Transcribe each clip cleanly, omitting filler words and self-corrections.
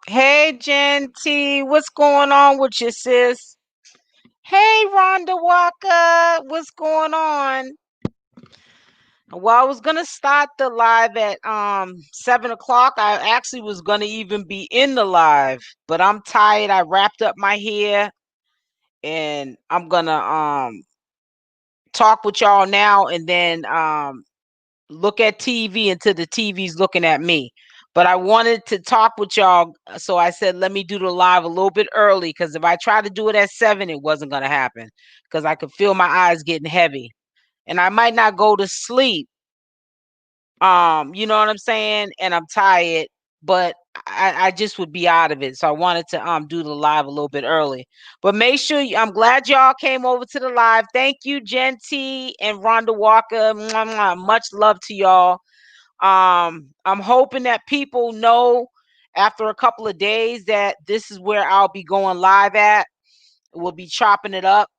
Hey, Jen T, what's going on with you, sis? Hey, Rhonda Walker, what's going on? Well, I was gonna start the live at 7 o'clock. I actually was gonna even be in the live, but I'm tired. I wrapped up my hair and I'm gonna talk with y'all now and then look at TV until the TV's looking at me. But I wanted to talk with y'all, so I said let me do the live a little bit early because if I try to do it at 7, it wasn't gonna happen because I could feel my eyes getting heavy, and I might not go to sleep. You know what I'm saying? And I'm tired, but I just would be out of it. So I wanted to do the live a little bit early. But make sure I'm glad y'all came over to the live. Thank you, Jen T and Rhonda Walker. Mwah, mwah. Much love to y'all. I'm hoping that people know after a couple of days that this is where I'll be going live at. We'll be chopping it up.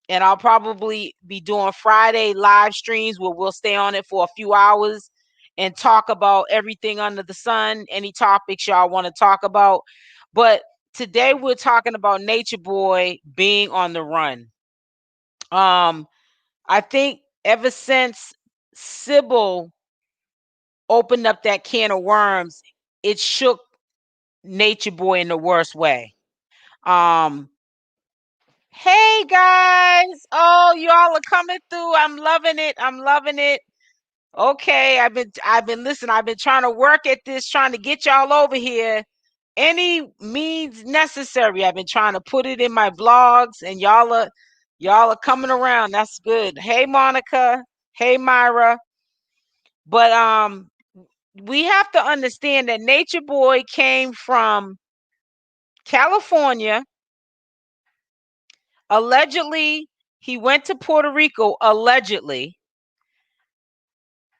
And I'll probably be doing Friday live streams where we'll stay on it for a few hours and talk about everything under the sun, any topics y'all want to talk about. But today we're talking about Nature Boy being on the run. I think ever since Sybil opened up that can of worms, it shook Nature Boy in the worst way. Um, hey guys, oh y'all are coming through. I'm loving it. I'm loving it. Okay, I've been trying to work at this, trying to get y'all over here. Any means necessary. I've been trying to put it in my vlogs, and y'all are coming around. That's good. Hey Monica. Hey Myra. But we have to understand that Nature Boy came from California. Allegedly, he went to Puerto Rico, allegedly.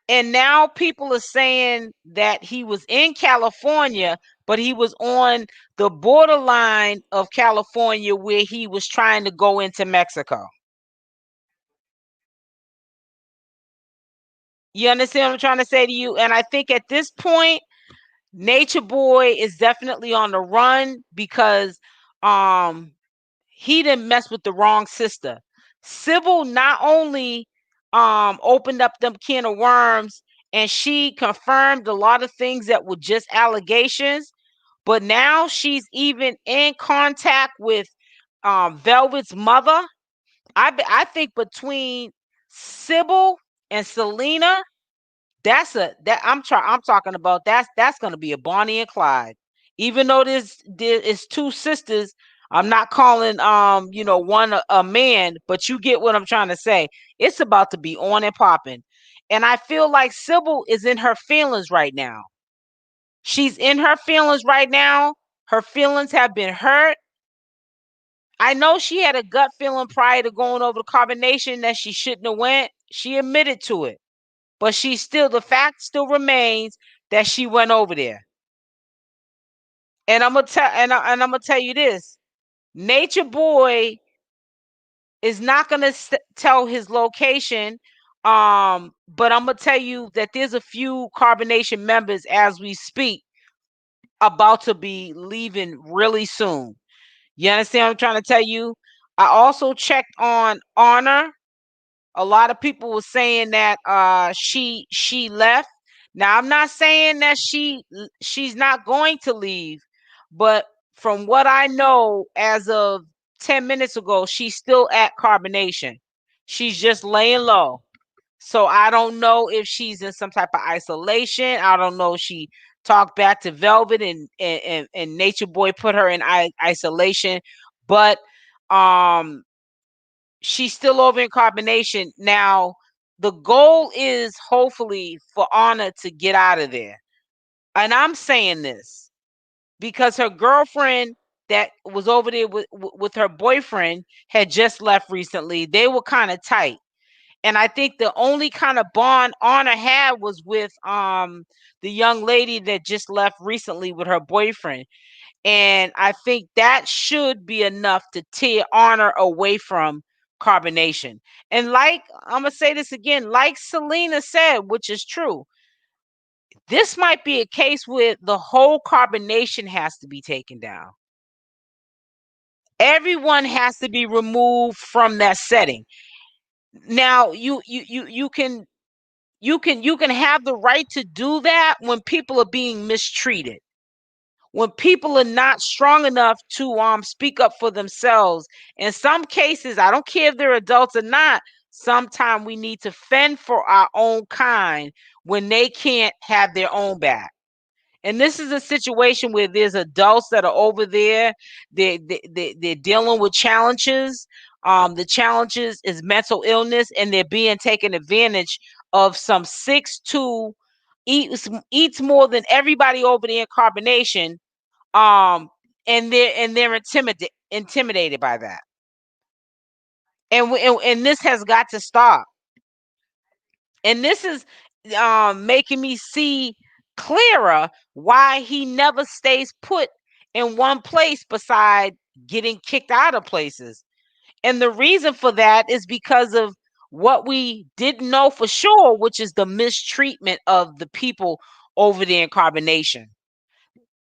And now people are saying that he was in California, but he was on the borderline of California where he was trying to go into Mexico. You understand what I'm trying to say to you? And I think at this point, Nature Boy is definitely on the run because um he didn't mess with the wrong sister. Sybil not only opened up them can of worms and she confirmed a lot of things that were just allegations, but now she's even in contact with Velvet's mother. I think between Sybil and Selena, I'm talking about that's gonna be a Bonnie and Clyde. Even though there is two sisters, I'm not calling one a man, but you get what I'm trying to say. It's about to be on and popping. And I feel like Sybil is in her feelings right now. She's in her feelings right now. Her feelings have been hurt. I know she had a gut feeling prior to going over the Carbonnation that she shouldn't have went. She admitted to it. But the fact still remains that she went over there. And I'm gonna tell you this: Nature Boy is not gonna tell his location. But I'm gonna tell you that there's a few Carbonation members as we speak about to be leaving really soon. You understand what I'm trying to tell you? I also checked on Honor. A lot of people were saying that she left. Now I'm not saying that she's not going to leave, but from what I know as of 10 minutes ago, she's still at Carbonation. She's just laying low. So I don't know if she's in some type of isolation. I don't know if she talked back to Velvet and Nature Boy put her in isolation, but um she's still over in Carbonation. Now, the goal is hopefully for Anna to get out of there. And I'm saying this because her girlfriend that was over there with her boyfriend had just left recently. They were kind of tight. And I think the only kind of bond Anna had was with the young lady that just left recently with her boyfriend. And I think that should be enough to tear Honor away from Carbonation. And like I'm gonna say this again, like Selena said, which is true, This might be a case where the whole carbonation has to be taken down. Everyone has to be removed from that setting. Now, you can have the right to do that when people are being mistreated, when people are not strong enough to speak up for themselves. In some cases, I don't care if they're adults or not, sometimes we need to fend for our own kind when they can't have their own back. And this is a situation where there's adults that are over there. They're dealing with challenges. The challenges is mental illness, and they're being taken advantage of. Some 6'2" eats more than everybody over there in Carbonation. And they're intimidated by that. And this has got to stop. And this is making me see clearer why he never stays put in one place beside getting kicked out of places. And the reason for that is because of what we didn't know for sure, which is the mistreatment of the people over there in Carbonation.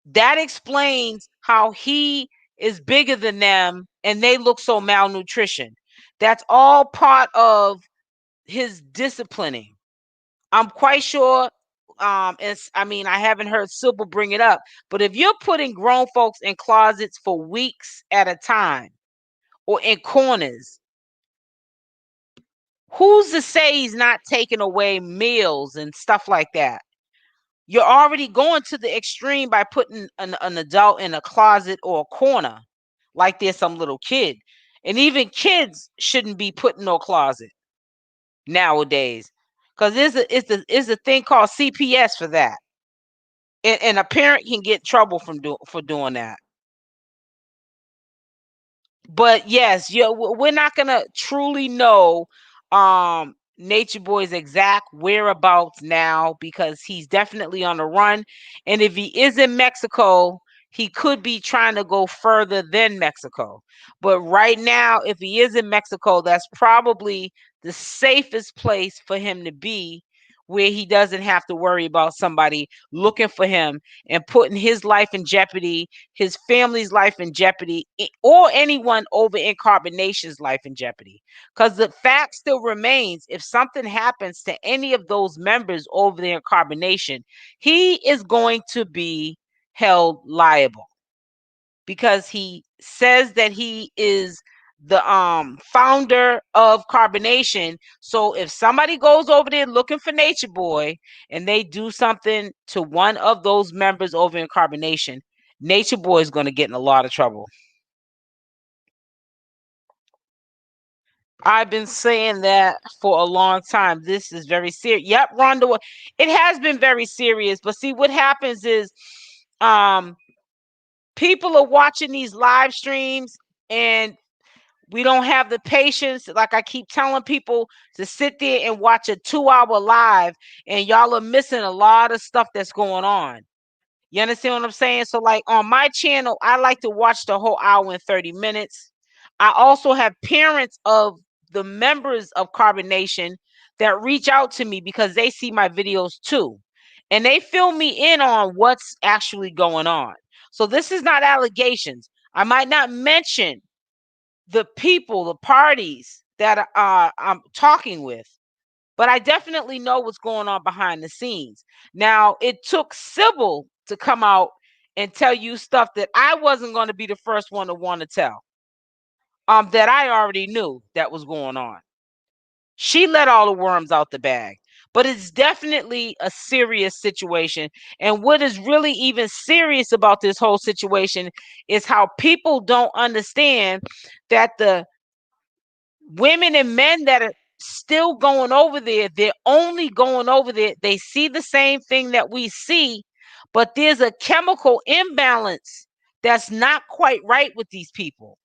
That explains how he is bigger than them and they look so malnutrition. That's all part of his disciplining. I'm quite sure. I haven't heard Sybil bring it up, but if you're putting grown folks in closets for weeks at a time or in corners, who's to say he's not taking away meals and stuff like that? You're already going to the extreme by putting an adult in a closet or a corner like there's some little kid. And even kids shouldn't be put in no closet nowadays, because there's a thing called CPS for that. And a parent can get in trouble for doing that. But yes, we're not gonna truly know Nature Boy's exact whereabouts now, because he's definitely on the run. And if he is in Mexico, he could be trying to go further than Mexico. But right now, if he is in Mexico, that's probably the safest place for him to be, where he doesn't have to worry about somebody looking for him and putting his life in jeopardy, his family's life in jeopardy, or anyone over in Carbonation's life in jeopardy. Because the fact still remains, if something happens to any of those members over there in Carbonation, he is going to be held liable, because he says that he is the founder of Carbonation. So if somebody goes over there looking for Nature Boy and they do something to one of those members over in Carbonation, Nature Boy is going to get in a lot of trouble. I've been saying that for a long time. This is very serious. Yep, Rhonda, it has been very serious. But see, what happens is people are watching these live streams, and we don't have the patience. Like I keep telling people, to sit there and watch a 2-hour live, and y'all are missing a lot of stuff that's going on. You understand what I'm saying? So like on my channel, I like to watch the whole hour and 30 minutes. I also have parents of the members of Carbonation that reach out to me because they see my videos too. And they fill me in on what's actually going on. So this is not allegations. I might not mention the people, the parties that I'm talking with, but I definitely know what's going on behind the scenes. Now, it took Sybil to come out and tell you stuff that I wasn't going to be the first one to want to tell, that I already knew that was going on. She let all the worms out the bag. But it's definitely a serious situation. And what is really even serious about this whole situation is how people don't understand that the women and men that are still going over there, they're only going over there. They see the same thing that we see, but there's a chemical imbalance that's not quite right with these people.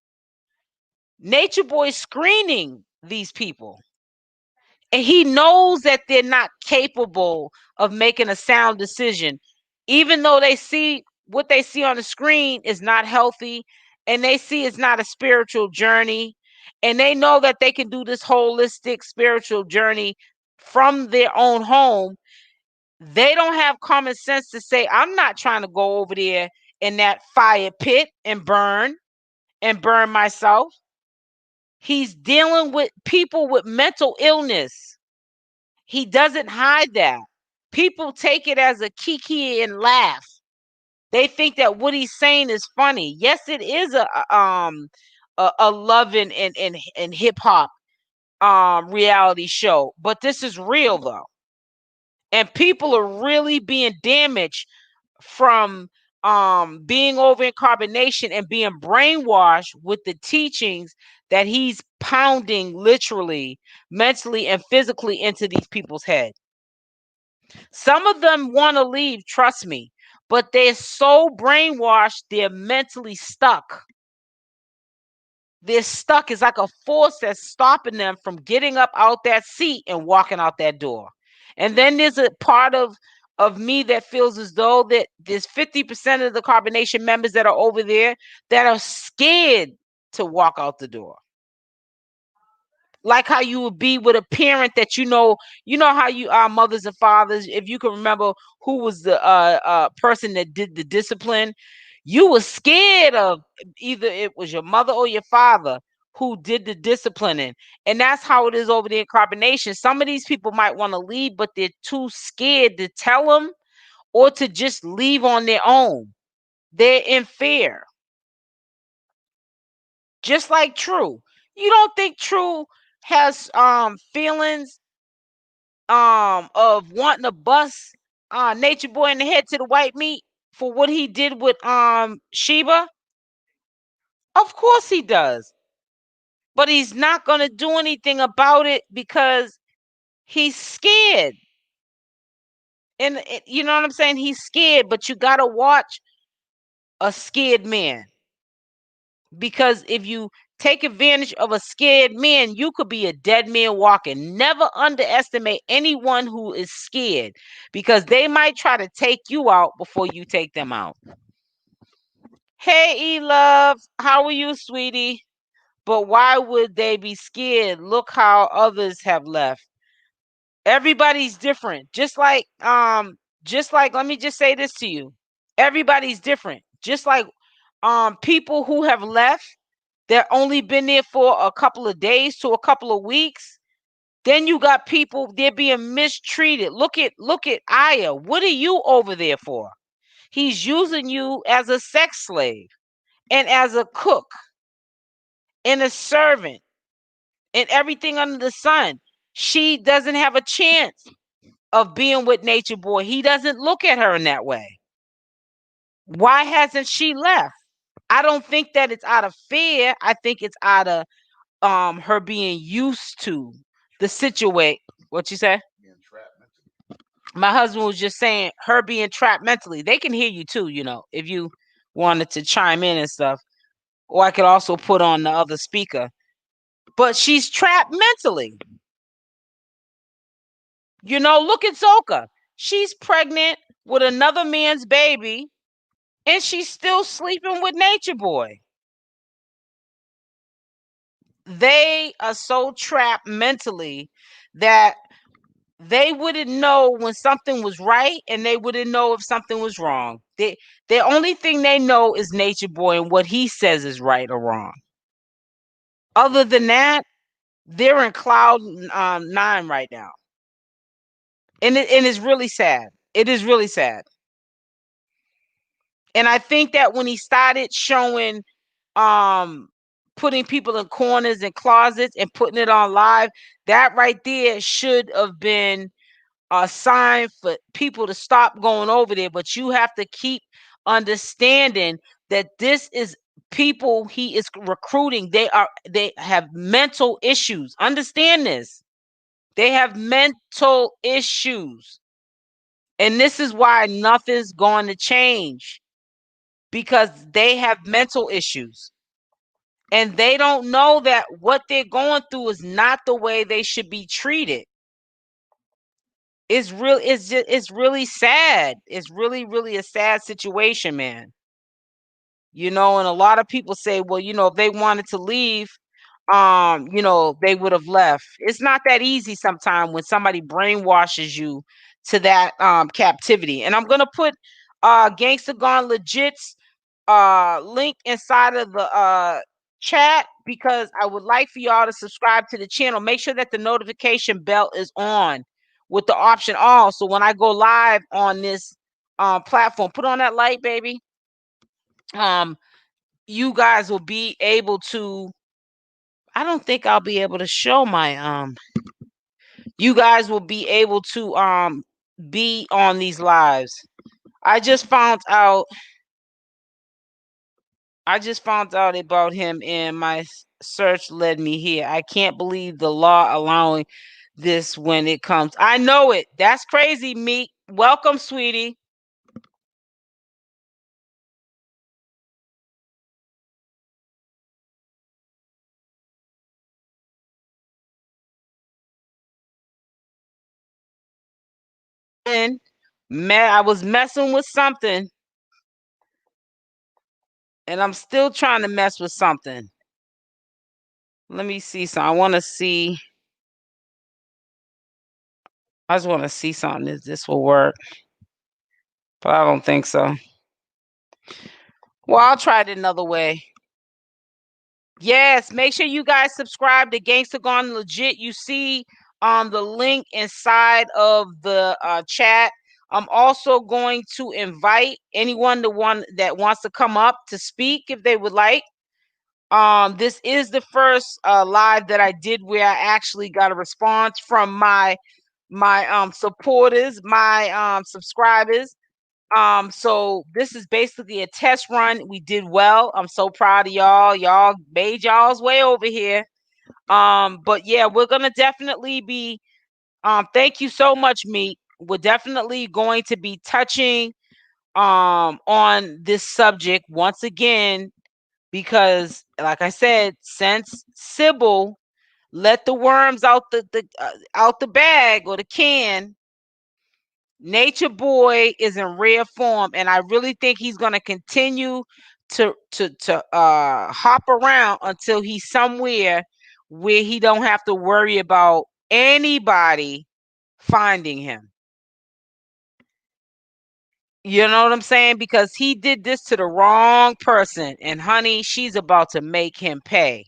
Nature Boy screening these people, and he knows that they're not capable of making a sound decision, even though they see what they see on the screen is not healthy, and they see it's not a spiritual journey, and they know that they can do this holistic spiritual journey from their own home. They don't have common sense to say, I'm not trying to go over there in that fire pit and burn myself. He's dealing with people with mental illness. He doesn't hide that. People take it as a kiki and laugh. They think that what he's saying is funny. Yes, it is a love and hip hop reality show, but this is real though. And people are really being damaged from being over in Carbonnation and being brainwashed with the teachings that he's pounding literally, mentally, and physically into these people's head. Some of them want to leave, trust me, but they're so brainwashed, they're mentally stuck. They're stuck. It's like a force that's stopping them from getting up out that seat and walking out that door. And then there's a part of me that feels as though that there's 50% of the Carbonnation members that are over there that are scared to walk out the door. Like how you would be with a parent that you know how you are, mothers and fathers, if you can remember who was the person that did the discipline, you were scared of either it was your mother or your father who did the disciplining. And that's how it is over there in Carbonnation. Some of these people might want to leave, but they're too scared to tell them or to just leave on their own. They're in fear. Just like True. You don't think True has feelings of wanting to bust Nature Boy in the head to the white meat for what he did with Sheba? Of course he does. But he's not going to do anything about it because he's scared. And you know what I'm saying? He's scared, but you got to watch a scared man. Because if you take advantage of a scared man, you could be a dead man walking. Never underestimate anyone who is scared, because they might try to take you out before you take them out. Hey, E-Love, how are you, sweetie? But why would they be scared? Look how others have left. Everybody's different. Just like, let me just say this to you. Everybody's different. Just like people who have left, they're only been there for a couple of days to a couple of weeks. Then you got people, they're being mistreated. Look at Aya. What are you over there for? He's using you as a sex slave and as a cook and a servant and everything under the sun. She doesn't have a chance of being with Nature Boy. He doesn't look at her in that way. Why hasn't she left? I don't think that it's out of fear. I think it's out of her being used to the situation. What you say? My husband was just saying her being trapped mentally. They can hear you too, if you wanted to chime in and stuff. Or I could also put on the other speaker. But she's trapped mentally. Look at Zoka. She's pregnant with another man's baby, and she's still sleeping with Nature Boy. They are so trapped mentally that they wouldn't know when something was right, and they wouldn't know if something was wrong. The only thing they know is Nature Boy and what he says is right or wrong. Other than that, they're in cloud 9 right now. And it's really sad. It is really sad. And I think that when he started showing putting people in corners and closets and putting it on live, that right there should have been a sign for people to stop going over there. But you have to keep understanding that this is people he is recruiting. They have mental issues. Understand this. They have mental issues. And this is why nothing's going to change, because they have mental issues. And they don't know that what they're going through is not the way they should be treated. It's really sad. It's really, really a sad situation, man. And a lot of people say, well, if they wanted to leave, they would have left. It's not that easy sometimes when somebody brainwashes you to that captivity. And I'm gonna put Gangsta Gone Legit's link inside of the chat, because I would like for y'all to subscribe to the channel. Make sure that the notification bell is on with the option all, so when I go live on this platform, put on that light, baby. You guys will be able to, I don't think I'll be able to show my you guys will be able to be on these lives. I just found out about him, and my search led me here. I can't believe the law allowing this when it comes. I know it. That's crazy, Meek. Welcome, sweetie. And I was messing with something, and I'm still trying to mess with something. Let me see some. I want to see. I just want to see something. If this will work, but I don't think so. Well, I'll try it another way. Yes, make sure you guys subscribe to Gangsta Gone Legit. You see the link inside of the chat. I'm also going to invite anyone that wants to come up to speak if they would like. This is the first live that I did where I actually got a response from my supporters, my subscribers. So this is basically a test run. We did well. I'm so proud of y'all. Y'all made y'all's way over here. But yeah, we're gonna definitely be thank you so much, Meek. We're definitely going to be touching on this subject once again, because like I said, since Sybil let the worms out the bag or the can, Nature Boy is in rare form, and I really think he's going to continue to hop around until he's somewhere where he don't have to worry about anybody finding him. You know what I'm saying? Because he did this to the wrong person, and honey, she's about to make him pay.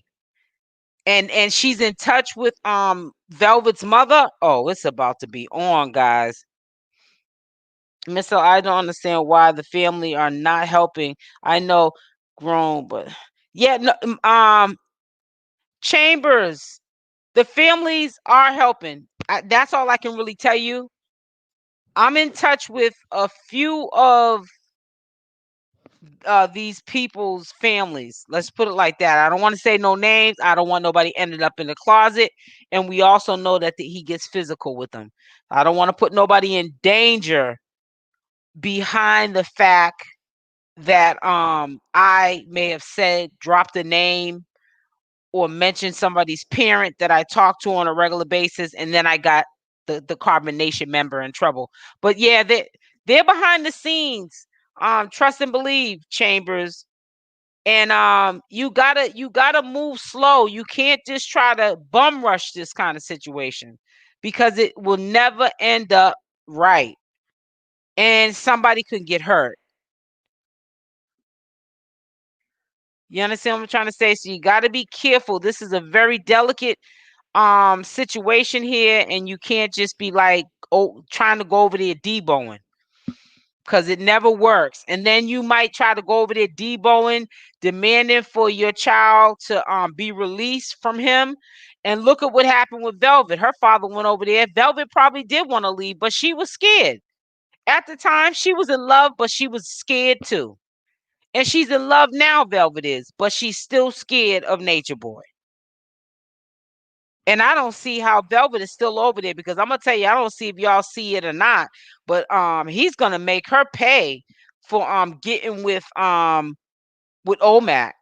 And she's in touch with Velvet's mother. Oh, it's about to be on, guys. Mr. I don't understand why the family are not helping. I know grown, but yeah, no, Chambers, the families are helping. That's all I can really tell you. I'm in touch with a few of these people's families. Let's put it like that. I don't want to say no names. I don't want nobody ended up in the closet. And we also know that he gets physical with them. I don't want to put nobody in danger behind the fact that I may have said, dropped a name or mentioned somebody's parent that I talk to on a regular basis, and then I got the Carbonnation member in trouble. But yeah, they're behind the scenes. Trust and believe, Chambers. And you gotta move slow. You can't just try to bum rush this kind of situation, because it will never end up right. And somebody could get hurt. You understand what I'm trying to say? So you got to be careful. This is a very delicate situation here, and you can't just be like, oh, trying to go over there deboing, because it never works. And then you might try to go over there deboing, demanding for your child to be released from him. And look at what happened with Velvet. Her father went over there. Velvet probably did want to leave, but she was scared. At the time, she was in love, but she was scared too. And she's in love now, Velvet is, but she's still scared of Nature Boy. And I don't see how Velvet is still over there, because I'm gonna tell you, I don't see if y'all see it or not, but he's gonna make her pay for getting with Omac.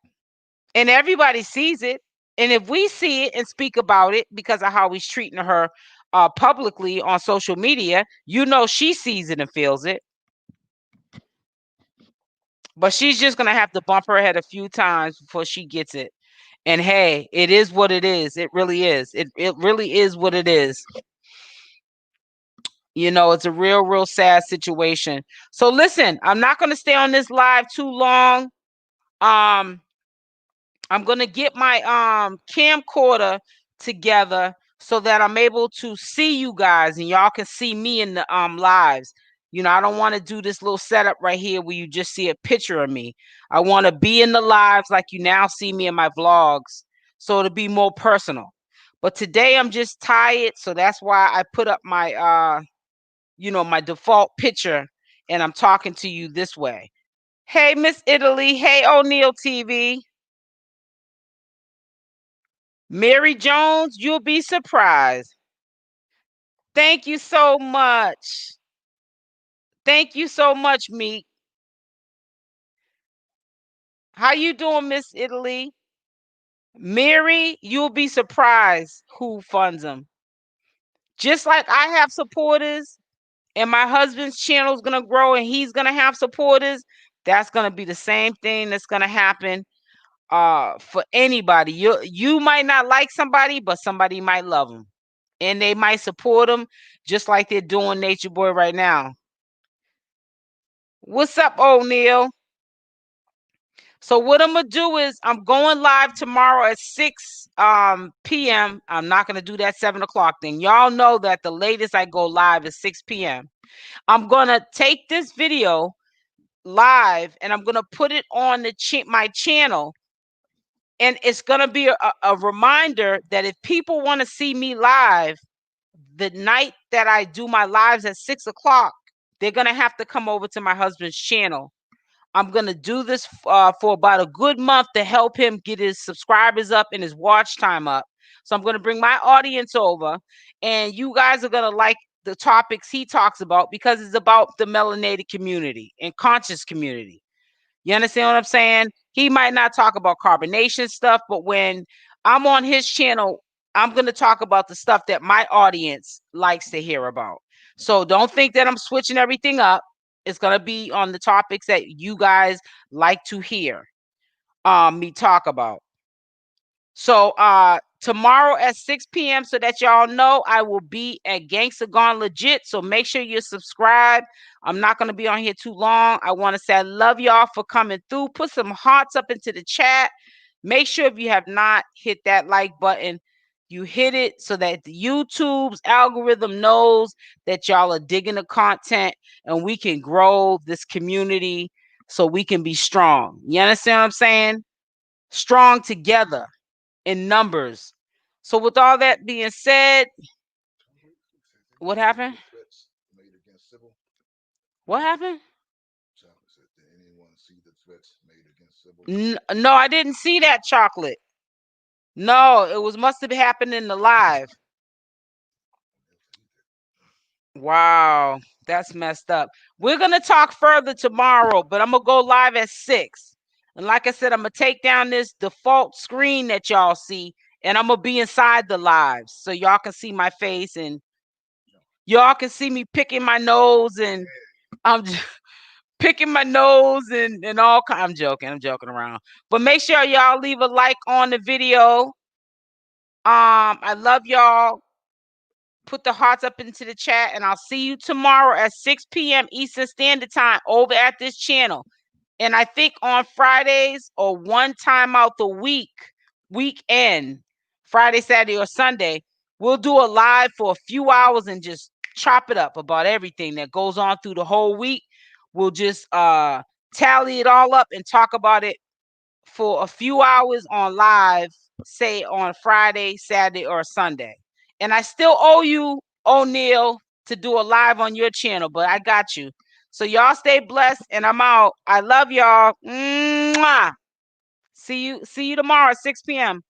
And everybody sees it. And if we see it and speak about it because of how he's treating her publicly on social media, you know she sees it and feels it. But she's just gonna have to bump her head a few times before she gets it. And hey, it is what it is. It really is. It really is what it is. You know, it's a real sad situation. So listen, I'm not going to stay on this live too long. I'm going to get my camcorder together so that I'm able to see you guys and y'all can see me in the lives. You know, I don't want to do this little setup right here where you just see a picture of me. I want to be in the lives like you now see me in my vlogs, so it'll be more personal. But today I'm just tired, so that's why I put up my my default picture and I'm talking to you this way. Hey, Miss Italy. Hey, O'Neill TV. Mary Jones, you'll be surprised. Thank you so much. Thank you so much, Meek. How you doing, Miss Italy? Mary, you'll be surprised who funds them. Just like I have supporters and my husband's channel is going to grow and he's going to have supporters, that's going to be the same thing that's going to happen for anybody. You might not like somebody, but somebody might love them. And they might support them just like they're doing Nature Boy right now. What's up, O'Neill? So what I'm gonna do is I'm going live tomorrow at 6 p.m. I'm not gonna do that 7 o'clock thing. Y'all know that the latest I go live is 6 p.m. I'm gonna take this video live and I'm gonna put it on my channel. And it's gonna be a reminder that if people want to see me live the night that I do my lives at 6 o'clock, they're gonna have to come over to my husband's channel. I'm going to do this for about a good month to help him get his subscribers up and his watch time up. So I'm going to bring my audience over and you guys are going to like the topics he talks about because it's about the melanated community and conscious community. You understand what I'm saying? He might not talk about carbonation stuff, but when I'm on his channel, I'm going to talk about the stuff that my audience likes to hear about. So don't think that I'm switching everything up. It's going to be on the topics that you guys like to hear me talk about. So tomorrow at 6 p.m. so that y'all know, I will be at Gangsta Gone Legit. So make sure you subscribe. I'm not going to be on here too long. I want to say I love y'all for coming through. Put some hearts up into the chat. Make sure if you have not hit that like button, you hit it so that the YouTube's algorithm knows that y'all are digging the content and we can grow this community so we can be strong. You understand what I'm saying? Strong together in numbers. So with all that being said, what happened? What happened? No, I didn't see that chocolate. No, it must have happened in the live. Wow, that's messed up. We're gonna talk further tomorrow, but I'm gonna go live at 6. And like I said, I'm gonna take down this default screen that y'all see, and I'm gonna be inside the lives so y'all can see my face and y'all can see me picking my nose and I'm just picking my nose and all. I'm joking around. But make sure y'all leave a like on the video. I love y'all. Put the hearts up into the chat, and I'll see you tomorrow at 6 p.m. Eastern Standard Time over at this channel. And I think on Fridays or one time out the weekend, Friday, Saturday, or Sunday, we'll do a live for a few hours and just chop it up about everything that goes on through the whole week. We'll just tally it all up and talk about it for a few hours on live, say on Friday, Saturday, or Sunday. And I still owe you, O'Neill, to do a live on your channel, but I got you. So y'all stay blessed, and I'm out. I love y'all. Mwah. See you tomorrow at 6 p.m.